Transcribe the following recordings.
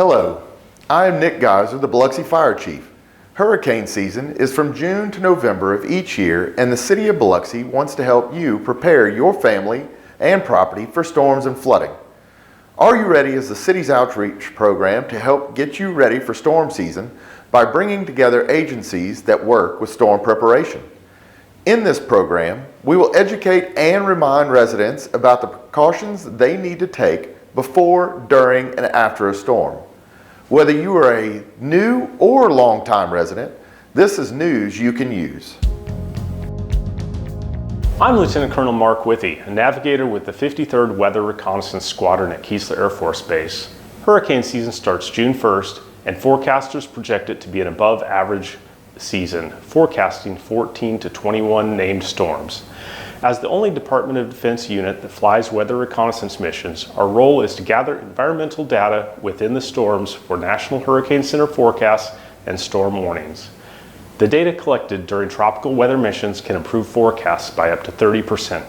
Hello, I am Nick Geyser, the Biloxi Fire Chief. Hurricane season is from June to November of each year, and the City of Biloxi wants to help you prepare your family and property for storms and flooding. Are You Ready is the city's outreach program to help get you ready for storm season by bringing together agencies that work with storm preparation. In this program, we will educate and remind residents about the precautions they need to take before, during, and after a storm. Whether you are a new or long-time resident, this is news you can use. I'm Lieutenant Colonel Mark Withy, a navigator with the 53rd Weather Reconnaissance Squadron at Keesler Air Force Base. Hurricane season starts June 1st, and forecasters project it to be an above-average season, forecasting 14 to 21 named storms. As the only Department of Defense unit that flies weather reconnaissance missions, our role is to gather environmental data within the storms for National Hurricane Center forecasts and storm warnings. The data collected during tropical weather missions can improve forecasts by up to 30%.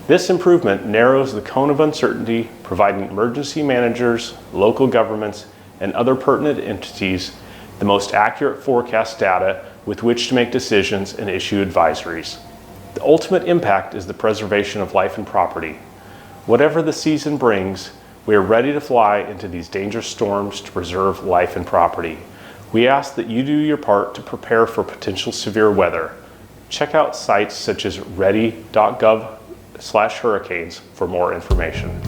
This improvement narrows the cone of uncertainty, providing emergency managers, local governments, and other pertinent entities the most accurate forecast data with which to make decisions and issue advisories. The ultimate impact is the preservation of life and property. Whatever the season brings, we are ready to fly into these dangerous storms to preserve life and property. We ask that you do your part to prepare for potential severe weather. Check out sites such as ready.gov/hurricanes for more information.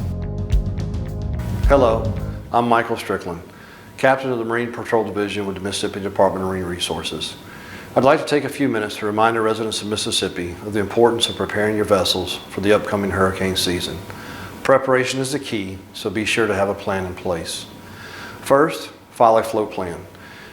Hello, I'm Michael Strickland, Captain of the Marine Patrol Division with the Mississippi Department of Marine Resources. I'd like to take a few minutes to remind the residents of Mississippi of the importance of preparing your vessels for the upcoming hurricane season. Preparation is the key, so be sure to have a plan in place. First, file a float plan.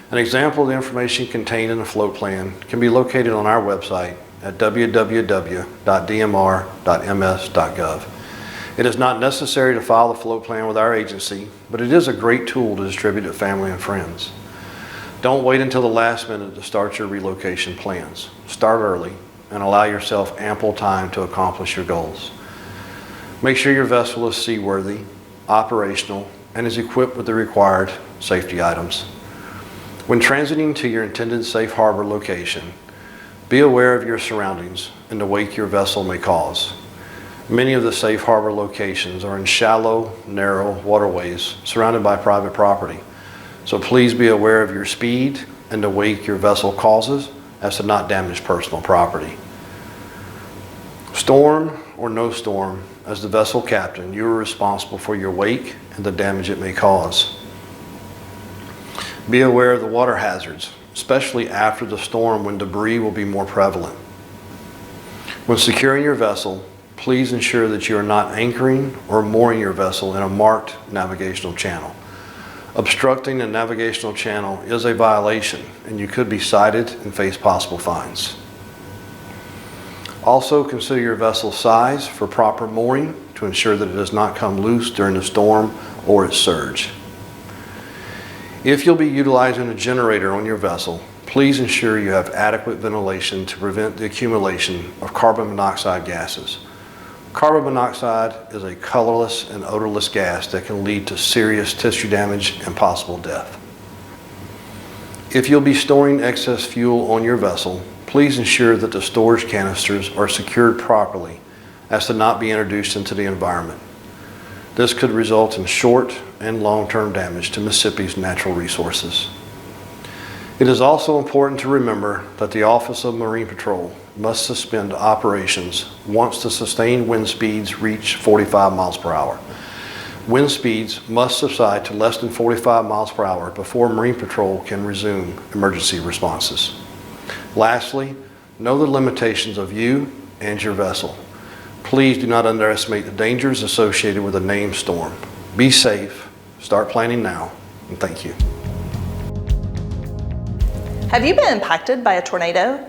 An example of the information contained in the float plan can be located on our website at www.dmr.ms.gov. It is not necessary to file the float plan with our agency, but it is a great tool to distribute to family and friends. Don't wait until the last minute to start your relocation plans. Start early and allow yourself ample time to accomplish your goals. Make sure your vessel is seaworthy, operational, and is equipped with the required safety items. When transiting to your intended safe harbor location, be aware of your surroundings and the wake your vessel may cause. Many of the safe harbor locations are in shallow, narrow waterways surrounded by private property. So please be aware of your speed and the wake your vessel causes as to not damage personal property. Storm or no storm, as the vessel captain, you are responsible for your wake and the damage it may cause. Be aware of the water hazards, especially after the storm when debris will be more prevalent. When securing your vessel, please ensure that you are not anchoring or mooring your vessel in a marked navigational channel. Obstructing a navigational channel is a violation, and you could be cited and face possible fines. Also, consider your vessel's size for proper mooring to ensure that it does not come loose during the storm or its surge. If you'll be utilizing a generator on your vessel, please ensure you have adequate ventilation to prevent the accumulation of carbon monoxide gases. Carbon monoxide is a colorless and odorless gas that can lead to serious tissue damage and possible death. If you'll be storing excess fuel on your vessel, please ensure that the storage canisters are secured properly as to not be introduced into the environment. This could result in short and long-term damage to Mississippi's natural resources. It is also important to remember that the Office of Marine Patrol must suspend operations once the sustained wind speeds reach 45 miles per hour. Wind speeds must subside to less than 45 miles per hour before Marine Patrol can resume emergency responses. Lastly, know the limitations of you and your vessel. Please do not underestimate the dangers associated with a named storm. Be safe, start planning now, and thank you. Have you been impacted by a tornado?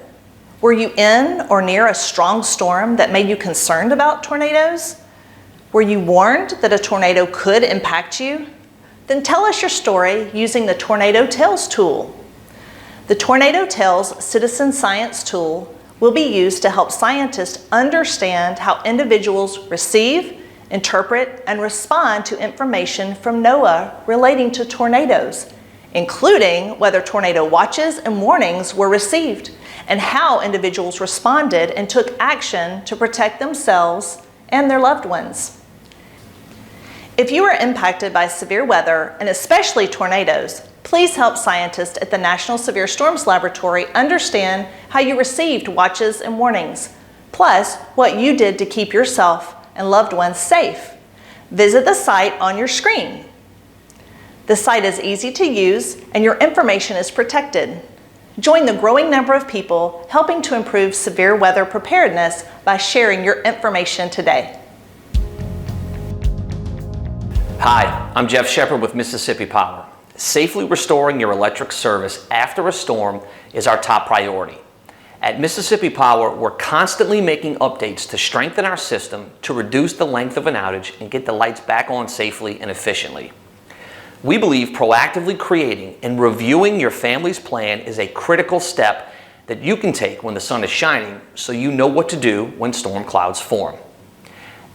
Were you in or near a strong storm that made you concerned about tornadoes? Were you warned that a tornado could impact you? Then tell us your story using the Tornado Tales tool. The Tornado Tales citizen science tool will be used to help scientists understand how individuals receive interpret, and respond to information from NOAA relating to tornadoes, including whether tornado watches and warnings were received and how individuals responded and took action to protect themselves and their loved ones. If you are impacted by severe weather, and especially tornadoes, please help scientists at the National Severe Storms Laboratory understand how you received watches and warnings, plus what you did to keep yourself and loved ones safe. Visit the site on your screen. The site is easy to use and your information is protected. Join the growing number of people helping to improve severe weather preparedness by sharing your information today. Hi, I'm Jeff Shepard with Mississippi Power. Safely restoring your electric service after a storm is our top priority. At Mississippi Power, we're constantly making updates to strengthen our system to reduce the length of an outage and get the lights back on safely and efficiently. We believe proactively creating and reviewing your family's plan is a critical step that you can take when the sun is shining so you know what to do when storm clouds form.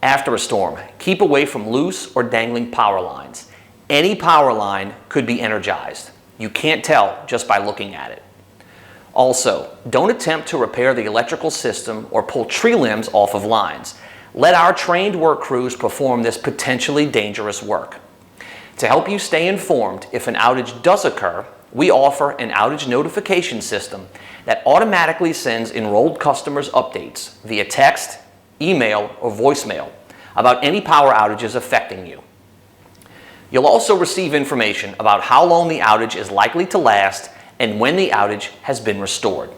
After a storm, keep away from loose or dangling power lines. Any power line could be energized. You can't tell just by looking at it. Also, don't attempt to repair the electrical system or pull tree limbs off of lines. Let our trained work crews perform this potentially dangerous work. To help you stay informed if an outage does occur, we offer an outage notification system that automatically sends enrolled customers updates via text, email, or voicemail about any power outages affecting you. You'll also receive information about how long the outage is likely to last and when the outage has been restored.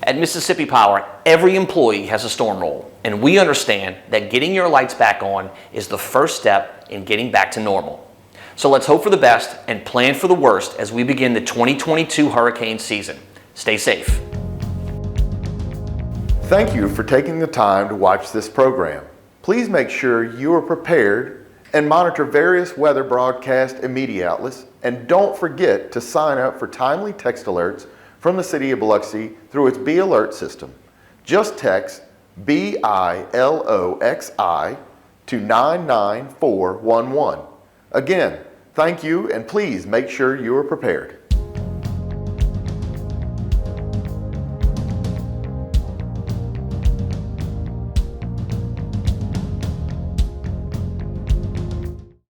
At Mississippi Power, every employee has a storm role, and we understand that getting your lights back on is the first step in getting back to normal. So let's hope for the best and plan for the worst as we begin the 2022 hurricane season. Stay safe. Thank you for taking the time to watch this program. Please make sure you are prepared and monitor various weather broadcast and media outlets, and don't forget to sign up for timely text alerts from the City of Biloxi through its B Alert system. Just text BILOXI to 99411. Again, thank you, and please make sure you are prepared.